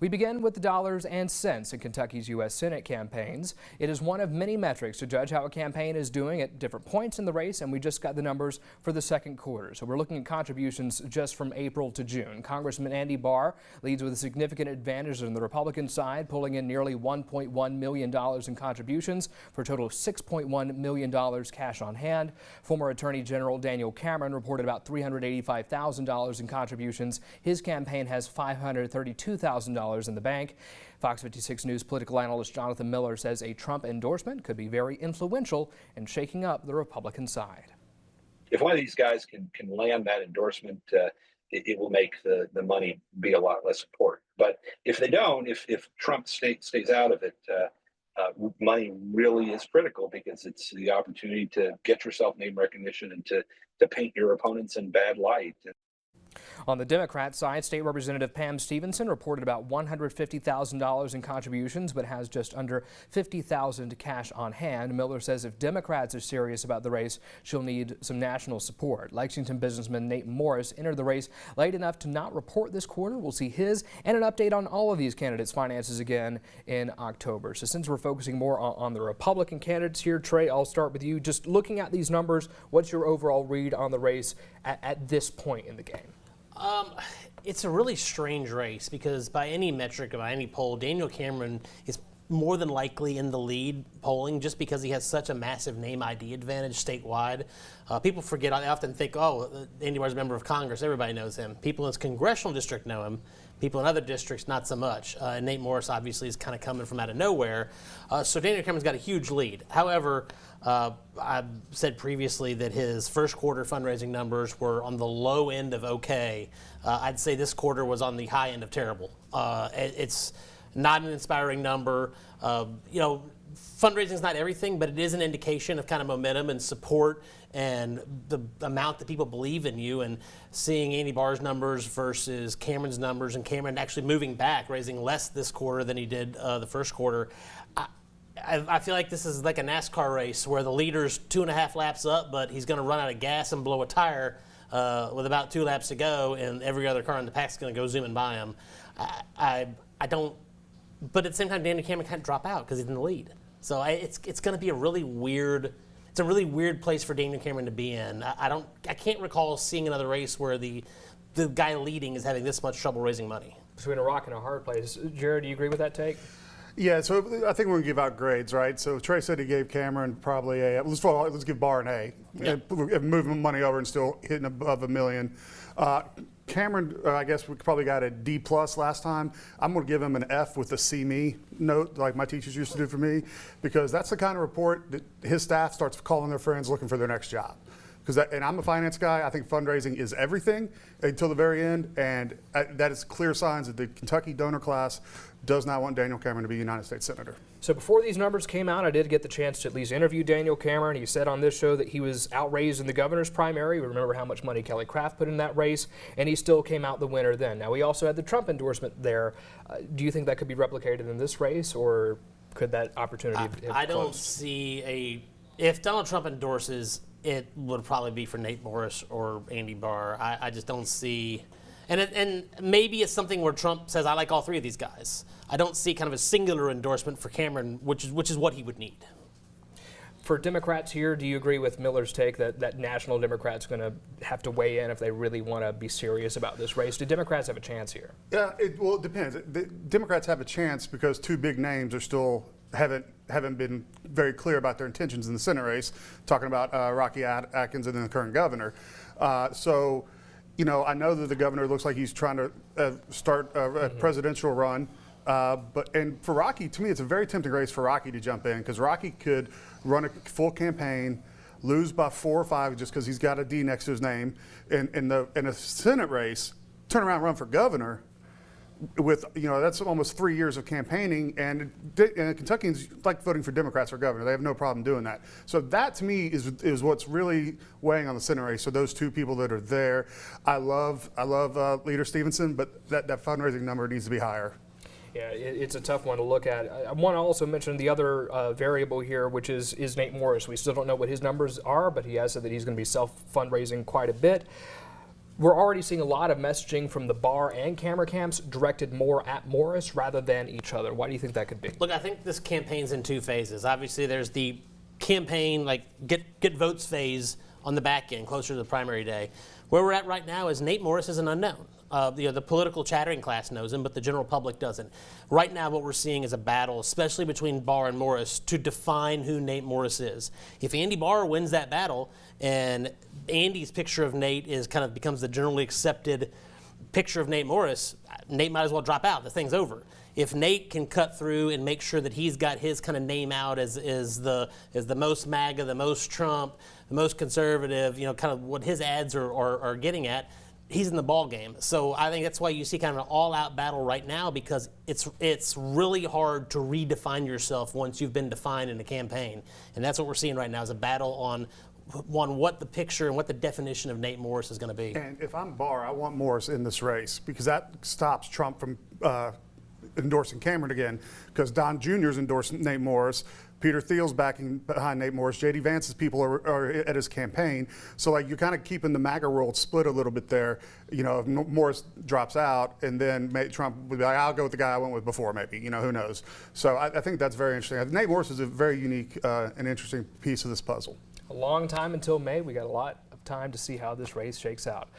We begin with the dollars and cents in Kentucky's U.S. Senate campaigns. It is one of many metrics to judge how a campaign is doing at different points in the race, and we just got the numbers for the second quarter. So we're looking at contributions just from April to June. Congressman Andy Barr leads with a significant advantage on the Republican side, pulling in nearly $1.1 million in contributions for a total of $6.1 million cash on hand. Former Attorney General Daniel Cameron reported about $385,000 in contributions. His campaign has $532,000 in the bank. Fox 56 News political analyst Jonathan Miller says a Trump endorsement could be very influential in shaking up the Republican side. If one of these guys can land that endorsement, it will make the money be a lot less important. But if they don't, if Trump stays out of it, money really is critical because it's the opportunity to get yourself name recognition and to paint your opponents in bad light. On the Democrat side, State Representative Pam Stevenson reported about $150,000 in contributions, but has just under $50,000 cash on hand. Miller says if Democrats are serious about the race, she'll need some national support. Lexington businessman Nate Morris entered the race late enough to not report this quarter. We'll see his and an update on all of these candidates' finances again in October. So since we're focusing more on the Republican candidates here, Trey, I'll start with you. Just looking at these numbers, what's your overall read on the race at this point in the game? It's a really strange race because by any metric, by any poll, Daniel Cameron is more than likely in the lead polling just because he has such a massive name ID advantage statewide. People forget, I often think, oh, Andy Barr's a member of Congress, everybody knows him. People in his congressional district know him. People in other districts, not so much. And Nate Morris obviously is kind of coming from out of nowhere. So Daniel Cameron's got a huge lead. However, I've said previously that his first quarter fundraising numbers were on the low end of okay. I'd say this quarter was on the high end of terrible. It's not an inspiring number. Fundraising is not everything, but it is an indication of kind of momentum and support and the amount that people believe in you. And seeing Andy Barr's numbers versus Cameron's numbers, and Cameron actually moving back, raising less this quarter than he did the first quarter. I feel like this is like a NASCAR race where the leader's 2.5 laps up, but he's going to run out of gas and blow a tire with about 2 laps to go, and every other car in the pack's going to go zooming by him. I don't. But at the same time, Daniel Cameron can't drop out because he's in the lead. So it's going to be a really weird. It's a really weird place for Daniel Cameron to be in. I can't recall seeing another race where the guy leading is having this much trouble raising money. Between a rock and a hard place. Jared, do you agree with that take? Yeah, so I think we're going to give out grades, right? So Trey said he gave Cameron probably a, let's give Barr an A. Yeah. And move money over and still hitting above $1 million. Cameron, I guess we probably got a D+ last time. I'm going to give him an F with a see me note, like my teachers used to do for me, because that's the kind of report that his staff starts calling their friends looking for their next job. And I'm a finance guy. I think fundraising is everything until the very end, and that is clear signs that the Kentucky donor class does not want Daniel Cameron to be United States Senator. So before these numbers came out, I did get the chance to at least interview Daniel Cameron. He said on this show that he was outraised in the governor's primary. We remember how much money Kelly Craft put in that race, and he still came out the winner then. Now, we also had the Trump endorsement there. Do you think that could be replicated in this race, or could that opportunity I don't see if Donald Trump endorses, it would probably be for Nate Morris or Andy Barr. I just don't see. And maybe it's something where Trump says, I like all three of these guys. I don't see kind of a singular endorsement for Cameron, which is what he would need. For Democrats here, do you agree with Miller's take that national Democrats are going to have to weigh in if they really want to be serious about this race? Do Democrats have a chance here? Yeah, well, it depends. The Democrats have a chance because two big names are still haven't been very clear about their intentions in the Senate race, talking about Rocky Atkins and then the current governor. I know that the governor looks like he's trying to start a presidential run. And for Rocky, to me, it's a very tempting race for Rocky to jump in because Rocky could run a full campaign, lose by 4 or 5 just because he's got a D next to his name in a Senate race, turn around and run for governor with, that's almost 3 years of campaigning, and Kentuckians like voting for Democrats for governor. They have no problem doing that. So that to me is what's really weighing on the Senate race. So those two people that are there, I love Leader Stevenson, but that fundraising number needs to be higher. Yeah, it's a tough one to look at. I want to also mention the other variable here, which is Nate Morris. We still don't know what his numbers are, but he has said that he's going to be self-fundraising quite a bit. we're already seeing a lot of messaging from the bar and camera camps directed more at Morris rather than each other. Why do you think that could be? Look, I think this campaign's in 2 phases. Obviously, there's the campaign, like get votes phase on the back end, closer to the primary day. Where we're at right now is Nate Morris is an unknown. The political chattering class knows him, but the general public doesn't. Right now, what we're seeing is a battle, especially between Barr and Morris, to define who Nate Morris is. If Andy Barr wins that battle, and Andy's picture of Nate becomes the generally accepted picture of Nate Morris, Nate might as well drop out. The thing's over. If Nate can cut through and make sure that he's got his kind of name out as the most MAGA, the most Trump, the most conservative, kind of what his ads are getting at, he's in the ball game. So I think that's why you see kind of an all-out battle right now, because it's really hard to redefine yourself once you've been defined in a campaign. And that's what we're seeing right now, is a battle on what the picture and what the definition of Nate Morris is going to be. And if I'm Barr, I want Morris in this race, because that stops Trump from endorsing Cameron again, because Don Jr.'s endorsed Nate Morris. Peter Thiel's backing behind Nate Morris. J.D. Vance's people are at his campaign. So you're kind of keeping the MAGA world split a little bit there. If Morris drops out, and then Trump would be like, I'll go with the guy I went with before, maybe. Who knows? So I think that's very interesting. Nate Morris is a very unique and interesting piece of this puzzle. A long time until May. We got a lot of time to see how this race shakes out.